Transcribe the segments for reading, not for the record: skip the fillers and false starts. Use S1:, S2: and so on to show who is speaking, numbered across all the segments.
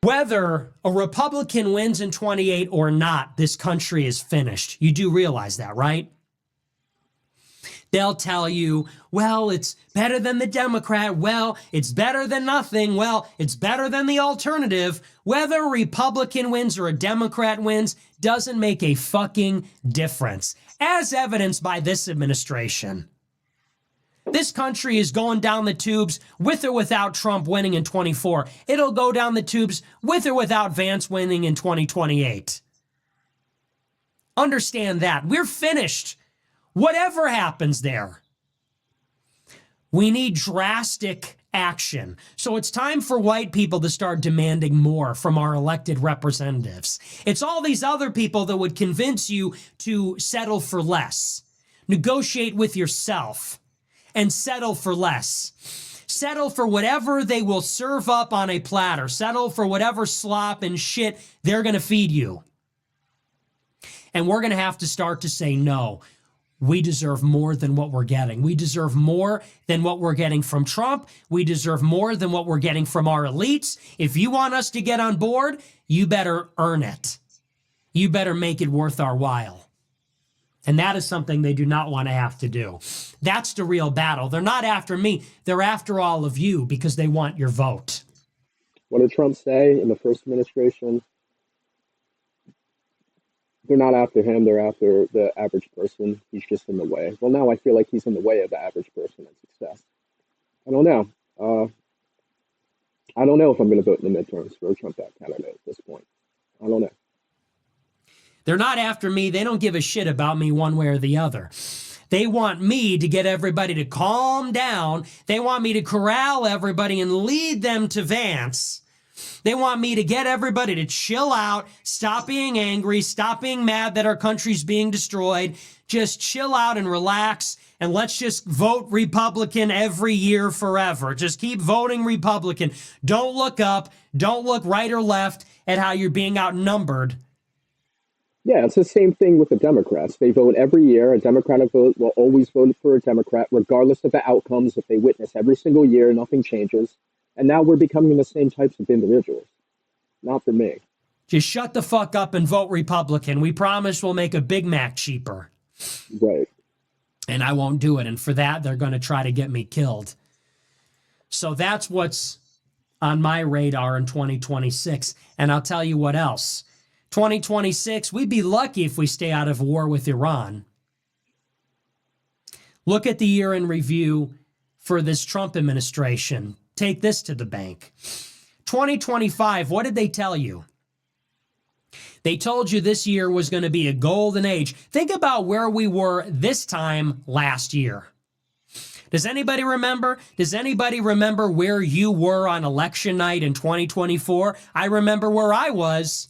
S1: Whether a Republican wins in 28 or not, this country is finished. You do realize that, right? They'll tell you, well, it's better than the Democrat. Well, it's better than nothing. Well, it's better than the alternative. Whether a Republican wins or a Democrat wins doesn't make a fucking difference, as evidenced by this administration. This country is going down the tubes with or without Trump winning in 24. It'll go down the tubes with or without Vance winning in 2028. Understand that. We're finished. Whatever happens there. We need drastic action. So it's time for white people to start demanding more from our elected representatives. It's all these other people that would convince you to settle for less. Negotiate with yourself and settle for less. Settle for whatever they will serve up on a platter. Settle for whatever slop and shit they're going to feed you. And we're going to have to start to say no. We deserve more than what we're getting. We deserve more than what we're getting from Trump. We deserve more than what we're getting from our elites. If you want us to get on board, you better earn it. You better make it worth our while. And that is something they do not want to have to do. That's the real battle. They're not after me. They're after all of you because they want your vote.
S2: What did Trump say in the first administration? They're not after him. They're after the average person. He's just in the way. Well, now I feel like he's in the way of the average person and success. I don't know. I don't know if I'm going to vote in the midterms for a Trump candidate at this point. I don't know.
S1: They're not after me. They don't give a shit about me one way or the other. They want me to get everybody to calm down. They want me to corral everybody and lead them to Vance. They want me to get everybody to chill out, stop being angry, stop being mad that our country's being destroyed. Just chill out and relax, and let's just vote Republican every year forever. Just keep voting Republican. Don't look up. Don't look right or left at how you're being outnumbered.
S2: Yeah, it's the same thing with the Democrats. They vote every year. A Democratic vote will always vote for a Democrat, regardless of the outcomes. If they witness every single year, nothing changes. And now we're becoming the same types of individuals. Not for me.
S1: Just shut the fuck up and vote Republican. We promise we'll make a Big Mac cheaper.
S2: Right.
S1: And I won't do it. And for that, they're going to try to get me killed. So that's what's on my radar in 2026. And I'll tell you what else. 2026, we'd be lucky if we stay out of war with Iran. Look at the year in review for this Trump administration. Take this to the bank. 2025, what did they tell you? They told you this year was going to be a golden age. Think about where we were this time last year. Does anybody remember? Does anybody remember where you were on election night in 2024? I remember where I was.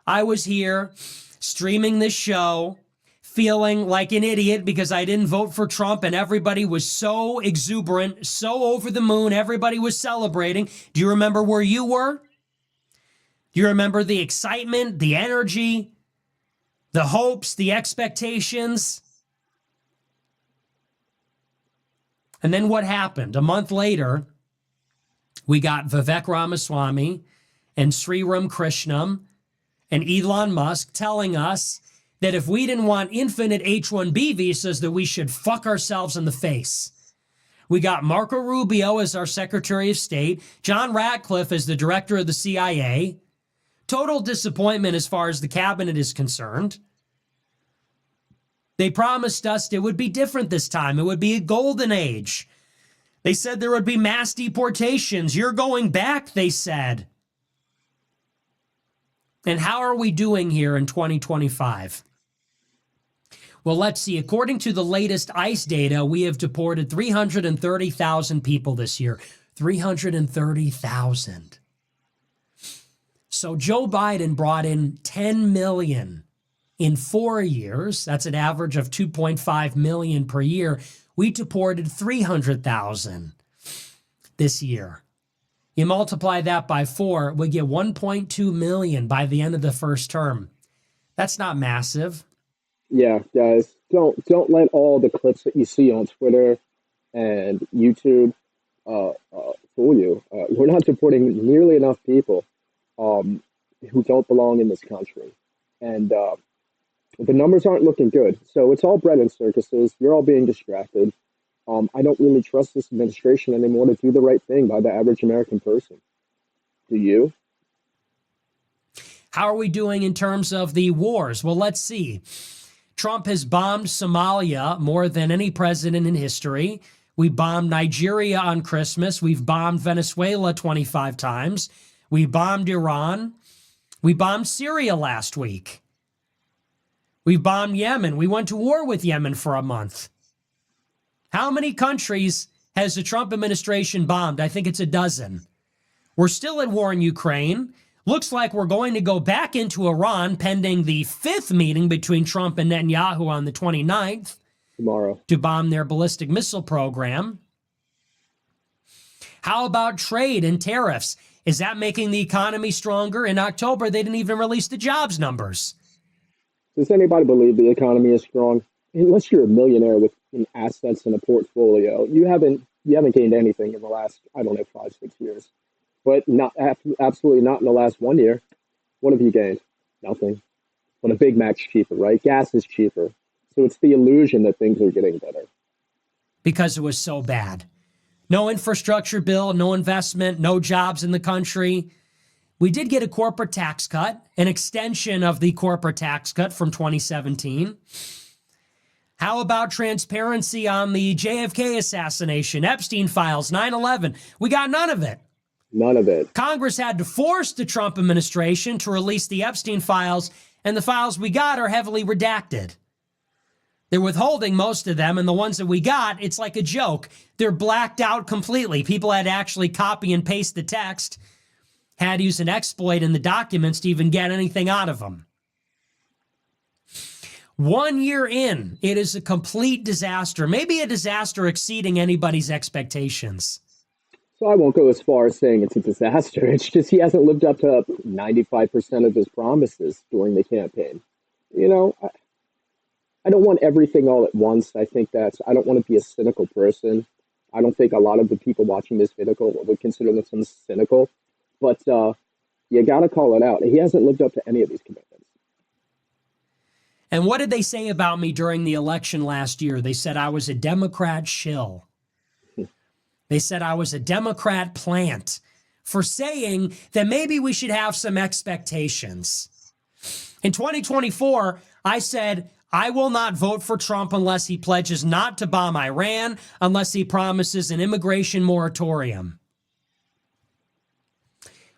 S1: I was here streaming this show, feeling like an idiot because I didn't vote for Trump and everybody was so exuberant, so over the moon, everybody was celebrating. Do you remember where you were? Do you remember the excitement, the energy, the hopes, the expectations? And then what happened? A month later, we got Vivek Ramaswamy and Sriram Krishnam and Elon Musk telling us that if we didn't want infinite H-1B visas, that we should fuck ourselves in the face. We got Marco Rubio as our Secretary of State, John Ratcliffe as the director of the CIA. Total disappointment as far as the cabinet is concerned. They promised us it would be different this time. It would be a golden age. They said there would be mass deportations. You're going back, they said. And how are we doing here in 2025? Well, let's see. According to the latest ICE data, we have deported 330,000 people this year. 330,000. So Joe Biden brought in 10 million in 4 years. That's an average of 2.5 million per year. We deported 300,000 this year. You multiply that by 4, we get 1.2 million by the end of the first term. That's not massive.
S2: Yeah, guys, don't let all the clips that you see on Twitter and YouTube fool you. We're not deporting nearly enough people. um, who don't belong in this country. And the numbers aren't looking good. So it's all bread and circuses. You're all being distracted. I don't really trust this administration anymore to do the right thing by the average American person. Do you?
S1: How are we doing in terms of the wars? Well, let's see. Trump has bombed Somalia more than any president in history. We bombed Nigeria on Christmas. We've bombed Venezuela 25 times. We bombed Iran. We bombed Syria last week. We bombed Yemen. We went to war with Yemen for a month. How many countries has the Trump administration bombed? I think it's a dozen. We're still at war in Ukraine. Looks like we're going to go back into Iran pending the 5th meeting between Trump and Netanyahu on the 29th.
S2: Tomorrow.
S1: To bomb their ballistic missile program. How about trade and tariffs? Is that making the economy stronger? In October, they didn't even release the jobs numbers.
S2: Does anybody believe the economy is strong? Unless you're a millionaire with assets and a portfolio, you haven't gained anything in the last, I don't know, 5, 6 years. But not absolutely not in the last 1 year. What have you gained? Nothing. But a Big Mac's cheaper, right? Gas is cheaper. So it's the illusion that things are getting better.
S1: Because it was so bad. No infrastructure bill, no investment, no jobs in the country. We did get a corporate tax cut, an extension of the corporate tax cut from 2017. How about transparency on the JFK assassination, Epstein files, 9/11? We got none of it.
S2: None of it.
S1: Congress had to force the Trump administration to release the Epstein files, and the files we got are heavily redacted. They're withholding most of them, and the ones that we got, it's like a joke. They're blacked out completely. People had to actually copy and paste the text, had to use an exploit in the documents to even get anything out of them. 1 year in, it is a complete disaster, maybe a disaster exceeding anybody's expectations.
S2: So I won't go as far as saying it's a disaster. It's just he hasn't lived up to 95% of his promises during the campaign. You know, I don't want everything all at once. I don't want to be a cynical person. I don't think a lot of the people watching this video would consider themselves cynical. But you got to call it out. He hasn't lived up to any of these commitments.
S1: And what did they say about me during the election last year? They said I was a Democrat shill. They said I was a Democrat plant for saying that maybe we should have some expectations. In 2024, I said, I will not vote for Trump unless he pledges not to bomb Iran, unless he promises an immigration moratorium.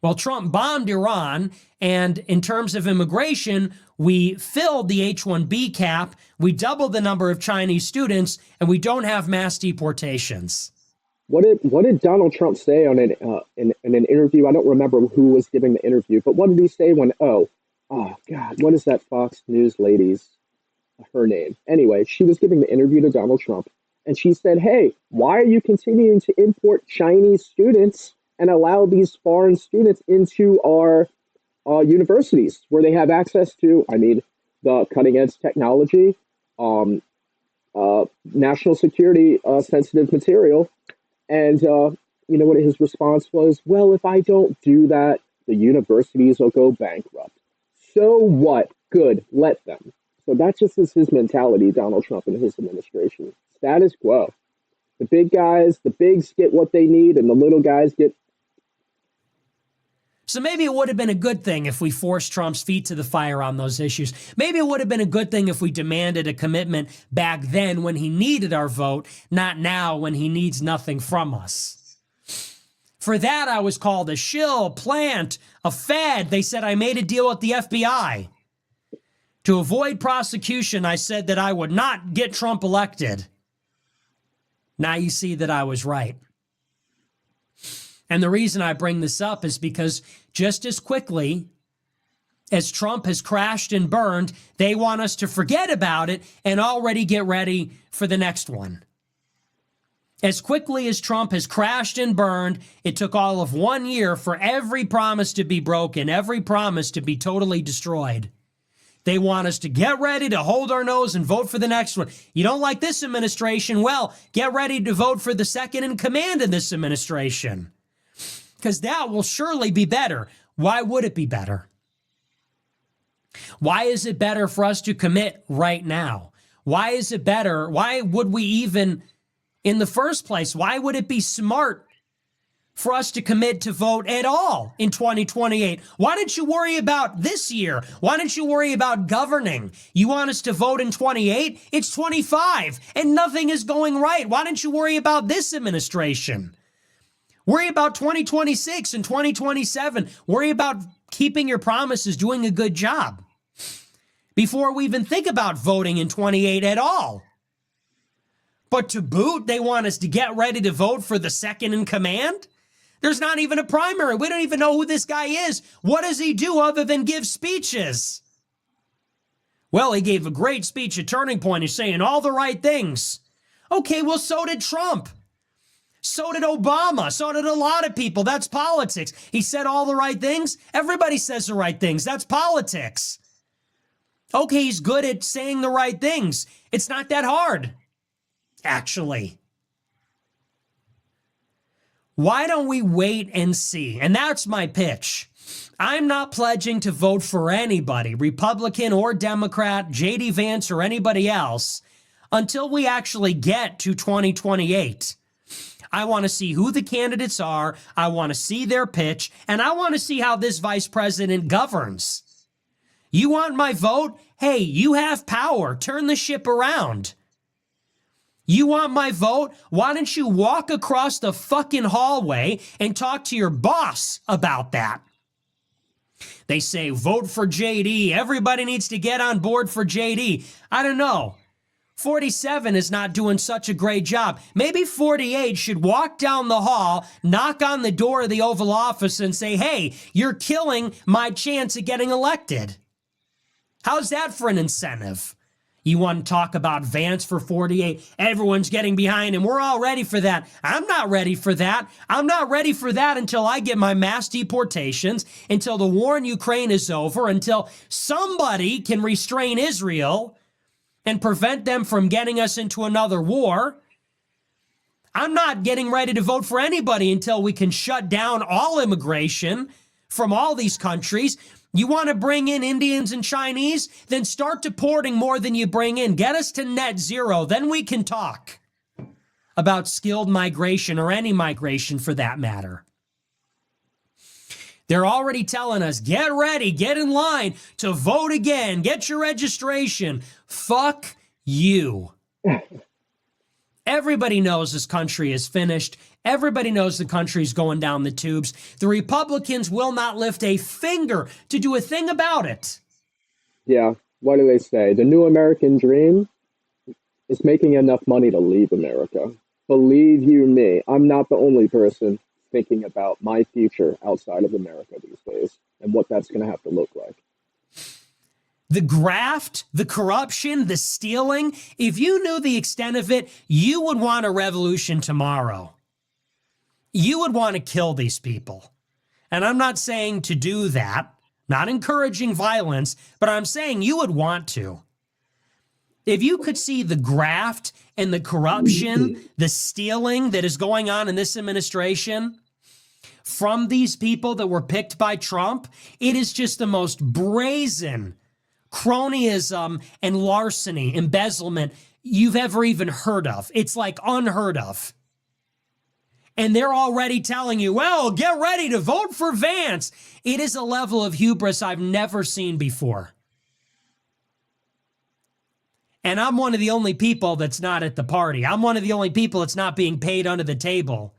S1: Well, Trump bombed Iran, and in terms of immigration, we filled the H-1B cap, we doubled the number of Chinese students, and we don't have mass deportations.
S2: What did Donald Trump say on in an interview? I don't remember who was giving the interview, but what did he say when, oh God, what is that Fox News lady's, her name? Anyway, she was giving the interview to Donald Trump, and she said, hey, why are you continuing to import Chinese students and allow these foreign students into our universities where they have access to, the cutting edge technology, national security sensitive material? And you know what his response was? Well, if I don't do that, the universities will go bankrupt. So what? Good, let them. So that just is his mentality, Donald Trump and his administration. Status quo. The big guys, the bigs get what they need, and the little guys get.
S1: So maybe it would have been a good thing if we forced Trump's feet to the fire on those issues. Maybe it would have been a good thing if we demanded a commitment back then when he needed our vote, not now when he needs nothing from us. For that, I was called a shill, plant, a fad. They said I made a deal with the FBI. To avoid prosecution, I said that I would not get Trump elected. Now you see that I was right. And the reason I bring this up is because just as quickly as Trump has crashed and burned, they want us to forget about it and already get ready for the next one. As quickly as Trump has crashed and burned, it took all of 1 year for every promise to be broken, every promise to be totally destroyed. They want us to get ready to hold our nose and vote for the next one. You don't like this administration? Well, get ready to vote for the second in command in this administration, because that will surely be better. Why would it be better? Why is it better for us to commit right now? Why is it better? Why would we even, in the first place, why would it be smart for us to commit to vote at all in 2028? Why don't you worry about this year? Why don't you worry about governing? You want us to vote in 28? It's 25 and nothing is going right. Why don't you worry about this administration? Worry about 2026 and 2027. Worry about keeping your promises, doing a good job before we even think about voting in 28 at all. But to boot, they want us to get ready to vote for the second in command? There's not even a primary. We don't even know who this guy is. What does he do other than give speeches? Well, he gave a great speech at Turning Point. He's saying all the right things. Okay, well, so did Trump. So did Obama. So did a lot of people. That's politics. He said all the right things. Everybody says the right things. That's politics. Okay, he's good at saying the right things. It's not that hard, actually. Why don't we wait and see? And that's my pitch. I'm not pledging to vote for anybody, Republican or Democrat, J.D. Vance or anybody else, until we actually get to 2028. I want to see who the candidates are. I want to see their pitch, and I want to see how this vice president governs. You want my vote? Hey, you have power. Turn the ship around. You want my vote? Why don't you walk across the fucking hallway and talk to your boss about that? They say, vote for JD. Everybody needs to get on board for JD. I don't know. 47 is not doing such a great job. Maybe 48 should walk down the hall, knock on the door of the Oval Office and say, hey, you're killing my chance of getting elected. How's that for an incentive? You want to talk about Vance for 48? Everyone's getting behind him. We're all ready for that. I'm not ready for that. I'm not ready for that until I get my mass deportations, until the war in Ukraine is over, until somebody can restrain Israel and prevent them from getting us into another war. I'm not getting ready to vote for anybody until we can shut down all immigration from all these countries. You want to bring in Indians and Chinese? Then start deporting more than you bring in. Get us to net zero. Then we can talk about skilled migration or any migration for that matter. They're already telling us, get ready, get in line to vote again, get your registration. Fuck you. Everybody knows this country is finished. Everybody knows the country's going down the tubes. The Republicans will not lift a finger to do a thing about it.
S2: Yeah, what do they say? The new American dream is making enough money to leave America. Believe you me, I'm not the only person thinking about my future outside of America these days and what that's going to have to look like.
S1: The graft, the corruption, the stealing, if you knew the extent of it, you would want a revolution tomorrow. You would want to kill these people. And I'm not saying to do that, not encouraging violence, but I'm saying you would want to. If you could see the graft and the corruption, the stealing that is going on in this administration from these people that were picked by Trump, it is just the most brazen cronyism and larceny, embezzlement you've ever even heard of. It's like unheard of. And they're already telling you, well, get ready to vote for Vance. It is a level of hubris I've never seen before. And I'm one of the only people that's not at the party. I'm one of the only people that's not being paid under the table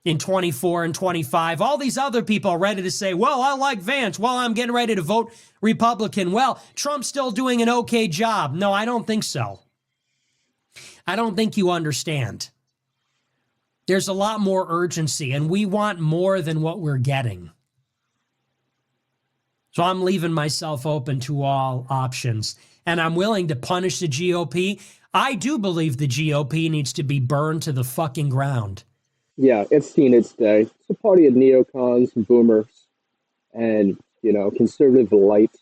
S1: in 24 and 25. All these other people are ready to say, well, I like Vance. Well, I'm getting ready to vote Republican. Well, Trump's still doing an okay job. No, I don't think so. I don't think you understand. There's a lot more urgency, and we want more than what we're getting. So I'm leaving myself open to all options, and I'm willing to punish the GOP. I do believe the GOP needs to be burned to the fucking ground.
S2: Yeah, it's seen its day. It's a party of neocons and boomers and, conservative light,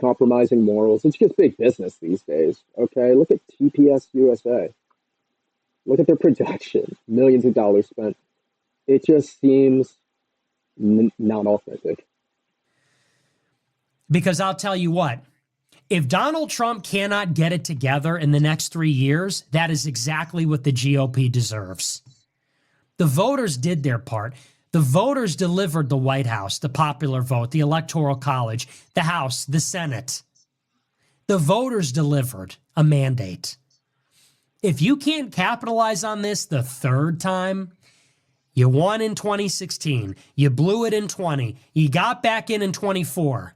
S2: compromising morals. It's just big business these days, okay? Look at TPS USA. Look at their production, millions of dollars spent. It just seems not authentic.
S1: Because I'll tell you what, if Donald Trump cannot get it together in the next 3 years, that is exactly what the GOP deserves. The voters did their part. The voters delivered the White House, the popular vote, the Electoral College, the House, the Senate. The voters delivered a mandate. If you can't capitalize on this the third time, you won in 2016, you blew it in 20, you got back in 24.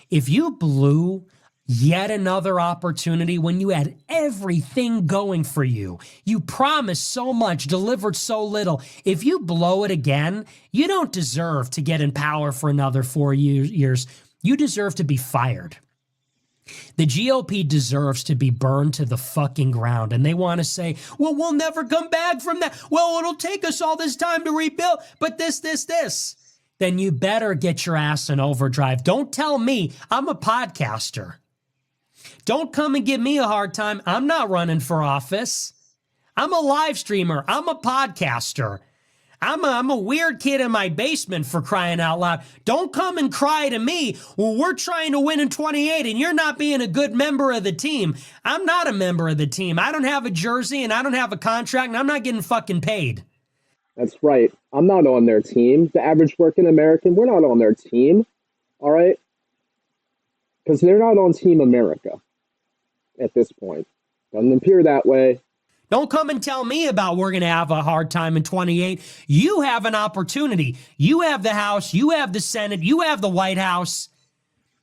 S1: If you blew yet another opportunity when you had everything going for you, you promised so much, delivered so little. If you blow it again, you don't deserve to get in power for another 4 years. You deserve to be fired. The GOP deserves to be burned to the fucking ground. And they want to say, well, we'll never come back from that. Well, it'll take us all this time to rebuild, but this. Then you better get your ass in overdrive. Don't tell me I'm a podcaster. Don't come and give me a hard time. I'm not running for office. I'm a live streamer. I'm a podcaster. I'm a weird kid in my basement, for crying out loud. Don't come and cry to me. Well, we're trying to win in 28 and you're not being a good member of the team. I'm not a member of the team. I don't have a jersey and I don't have a contract and I'm not getting fucking paid.
S2: That's right. I'm not on their team. The average working American, we're not on their team. All right? Because they're not on Team America at this point. Doesn't appear that way.
S1: Don't come and tell me about we're going to have a hard time in 28. You have an opportunity. You have the House. You have the Senate. You have the White House.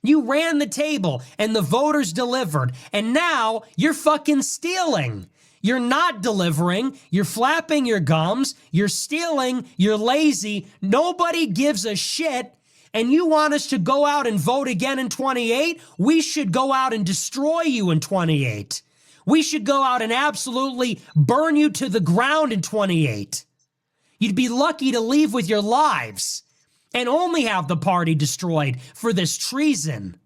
S1: You ran the table and the voters delivered. And now you're fucking stealing. You're not delivering. You're flapping your gums. You're stealing. You're lazy. Nobody gives a shit. And you want us to go out and vote again in 28? We should go out and destroy you in 28. We should go out and absolutely burn you to the ground in 28. You'd be lucky to leave with your lives and only have the party destroyed for this treason.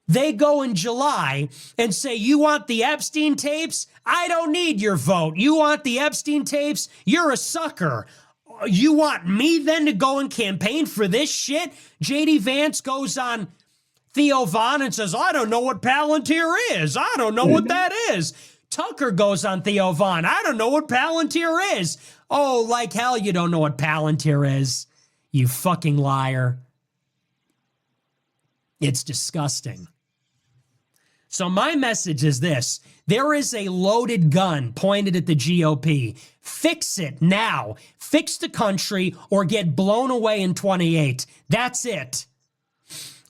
S1: They go in July and say, you want the Epstein tapes? I don't need your vote. You want the Epstein tapes? You're a sucker. You want me then to go and campaign for this shit? J.D. Vance goes on Theo Von and says, I don't know what Palantir is. I don't know what that is. Tucker goes on Theo Von. I don't know what Palantir is. Oh, like hell you don't know what Palantir is. You fucking liar. It's disgusting. So my message is this. There is a loaded gun pointed at the GOP. Fix it now. Fix the country or get blown away in 28. That's it.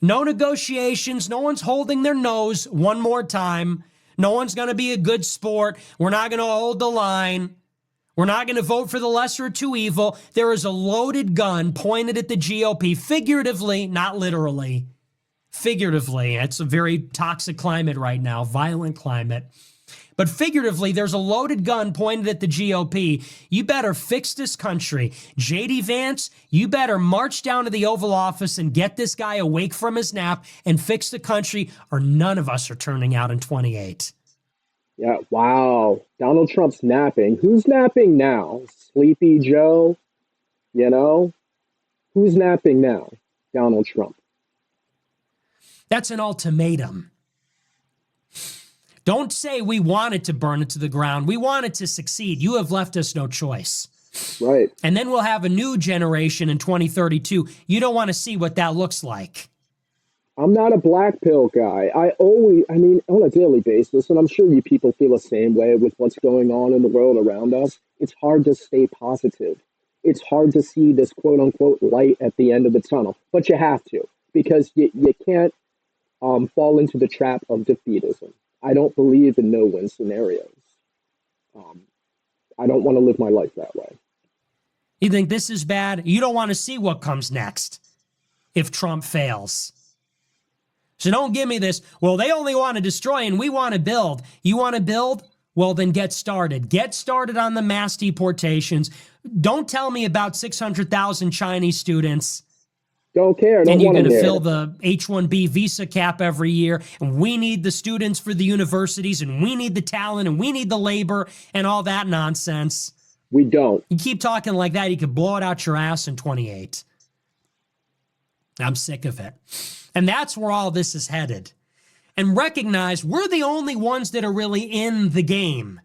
S1: No negotiations. No one's holding their nose one more time. No one's going to be a good sport. We're not going to hold the line. We're not going to vote for the lesser of two evil. There is a loaded gun pointed at the GOP, figuratively, not literally. Figuratively. It's a very toxic climate right now, violent climate. But figuratively, there's a loaded gun pointed at the GOP. You better fix this country. J.D. Vance, you better march down to the Oval Office and get this guy awake from his nap and fix the country, or none of us are turning out in 28.
S2: Yeah, wow. Donald Trump's napping. Who's napping now? Sleepy Joe? You know? Who's napping now? Donald Trump.
S1: That's an ultimatum. Don't say we wanted to burn it to the ground. We wanted to succeed. You have left us no choice.
S2: Right.
S1: And then we'll have a new generation in 2032. You don't want to see what that looks like.
S2: I'm not a black pill guy. On a daily basis, and I'm sure you people feel the same way with what's going on in the world around us, it's hard to stay positive. It's hard to see this quote unquote light at the end of the tunnel, but you have to, because you can't fall into the trap of defeatism. I don't believe in no-win scenarios. I don't want to live my life that way.
S1: You think this is bad? You don't want to see what comes next if Trump fails. So don't give me this, well, they only want to destroy and we want to build. You want to build? Well, then get started. Get started on the mass deportations. Don't tell me about 600,000 Chinese students.
S2: Don't care.
S1: And you're going to fill the H-1B visa cap every year. And we need the students for the universities, and we need the talent, and we need the labor, and all that nonsense.
S2: We don't.
S1: You keep talking like that, you could blow it out your ass in 28. I'm sick of it. And that's where all this is headed. And recognize we're the only ones that are really in the game.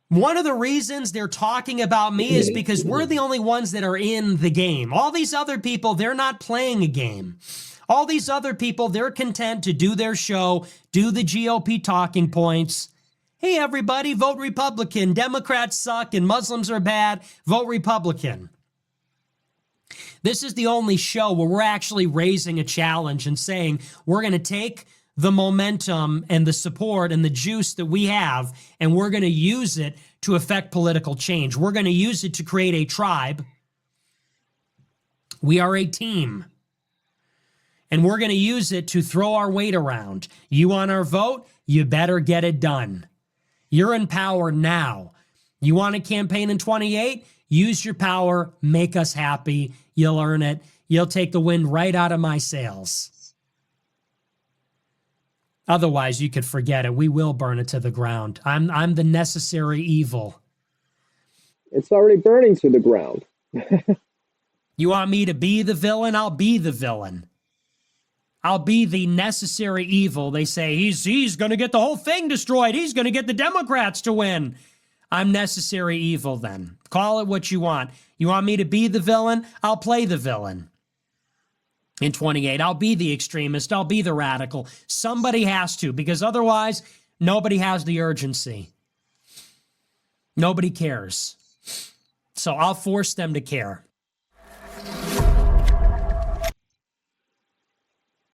S1: One of the reasons they're talking about me is because we're the only ones that are in the game. All these other people, they're not playing a game. All these other people, they're content to do their show, do the GOP talking points. Hey, everybody, vote Republican. Democrats suck and Muslims are bad. Vote Republican. This is the only show where we're actually raising a challenge and saying we're going to take the momentum and the support and the juice that we have, and we're going to use it to affect political change. We're going to use it to create a tribe. We are a team. And we're going to use it to throw our weight around. You want our vote? You better get it done. You're in power now. You want to campaign in 28? Use your power. Make us happy. You'll earn it. You'll take the wind right out of my sails. Otherwise, you could forget it. We will burn it to the ground. I'm the necessary evil.
S2: It's already burning to the ground.
S1: You want me to be the villain? I'll be the villain. I'll be the necessary evil. They say he's going to get the whole thing destroyed. He's going to get the Democrats to win. I'm necessary evil then. Call it what you want. You want me to be the villain? I'll play the villain. In 28, I'll be the extremist. I'll be the radical. Somebody has to, because otherwise, nobody has the urgency. Nobody cares. So I'll force them to care.